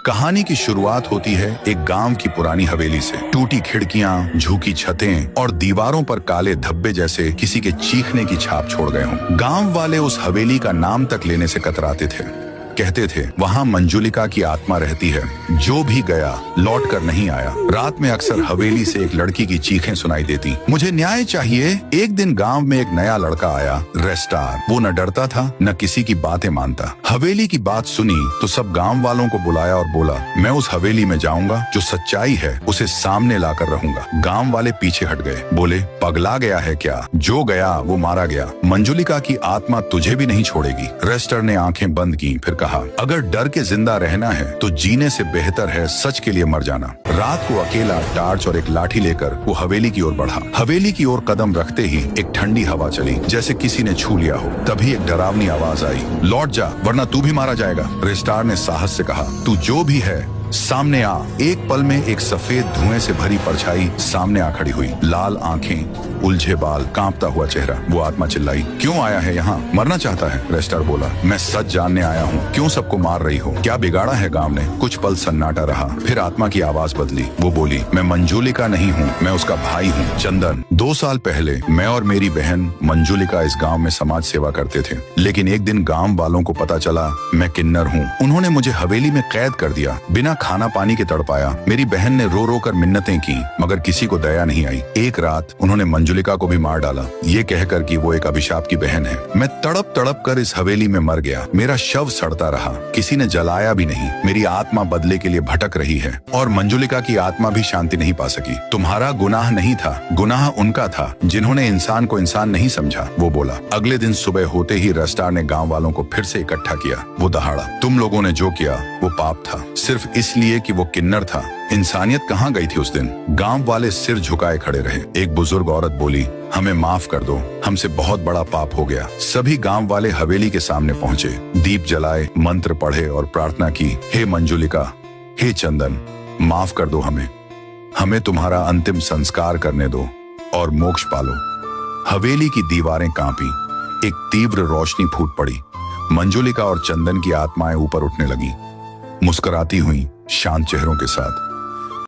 कहानी की शुरुआत होती है एक गांव की पुरानी हवेली से। टूटी खिड़कियां, झुकी छतें और दीवारों पर काले धब्बे जैसे किसी के चीखने की छाप छोड़ गए हों। गांव वाले उस हवेली का नाम तक लेने से कतराते थे। कहते थे वहां मंजुलिका की आत्मा रहती है, जो भी गया लौट कर नहीं आया। रात में अक्सर हवेली से एक लड़की की चीखें सुनाई देती, मुझे न्याय चाहिए। एक दिन गांव में एक नया लड़का आया, रेस्टार। वो न डरता था न किसी की बातें मानता। हवेली की बात सुनी तो सब गांव वालों को बुलाया और बोला, मैं उस हवेली में जाऊंगा, जो सच्चाई है उसे सामने लाकर रहूंगा। गांव वाले पीछे हट गए, बोले पगला गया है क्या? जो गया वो मारा गया। मंजुलिका की आत्मा तुझे भी नहीं छोड़ेगी। रेस्टर ने आंखें बंद की, फिर कहा, अगर डर के जिंदा रहना है तो जीने से बेहतर है सच के लिए मर जाना। रात को अकेला टार्च और एक लाठी लेकर वो हवेली की ओर बढ़ा। हवेली की ओर कदम रखते ही एक ठंडी हवा चली, जैसे किसी ने छू लिया हो। तभी एक डरावनी आवाज आई, लौट जा वरना तू भी मारा जाएगा। रेस्टार ने साहस से कहा, तू जो भी है सामने आ। एक पल में एक सफेद धुएं से भरी परछाई सामने आ खड़ी हुई। लाल आंखें, उलझे बाल, कांपता हुआ चेहरा। वो आत्मा चिल्लाई, क्यों आया है यहाँ? मरना चाहता है? रेस्टार बोला, मैं सच जानने आया हूँ। क्यों सबको मार रही हो? क्या बिगाड़ा है गांव ने? कुछ पल सन्नाटा रहा, फिर आत्मा की आवाज बदली। वो बोली, मैं मंजुलिका नहीं हूँ, मैं उसका भाई हूँ, चंदन। 2 साल पहले मैं और मेरी बहन मंजुलिका इस गाँव में समाज सेवा करते थे, लेकिन एक दिन गाँव वालों को पता चला मैं किन्नर हूँ। उन्होंने मुझे हवेली में कैद कर दिया, बिना खाना पानी के तड़पाया। मेरी बहन ने रो रो कर मिन्नतें की, मगर किसी को दया नहीं आई। एक रात उन्होंने मंजुलिका को भी मार डाला, ये कहकर कि वो एक अभिशाप की बहन है। मैं तड़प तड़प कर इस हवेली में मर गया। मेरा शव सड़ता रहा, किसी ने जलाया भी नहीं। मेरी आत्मा बदले के लिए भटक रही है और मंजुलिका की आत्मा भी शांति नहीं पा सकी। तुम्हारा गुनाह नहीं था, गुनाह उनका था जिन्होंने इंसान को इंसान नहीं समझा, वो बोला। अगले दिन सुबह होते ही रेस्टार ने गाँव वालों को फिर से इकट्ठा किया। वो दहाड़ा, तुम लोगों ने जो किया वो पाप था, सिर्फ इसलिए कि वो किन्नर था। इंसानियत कहाँ गई थी उस दिन? गांव वाले सिर झुकाए खड़े रहे। एक बुजुर्ग औरत बोली, हमें माफ कर दो, हमसे बहुत बड़ा पाप हो गया। सभी गांव वाले हवेली के सामने पहुंचे, दीप जलाए, मंत्र पढ़े और प्रार्थना की, हे मंजुलिका, हे चंदन, माफ कर दो हमें तुम्हारा अंतिम संस्कार करने दो और मोक्ष पालो। हवेली की दीवारें कांपी, एक तीव्र रोशनी फूट पड़ी। मंजुलिका और चंदन की आत्माएं ऊपर उठने लगी, मुस्कुराती हुई, शांत चेहरों के साथ।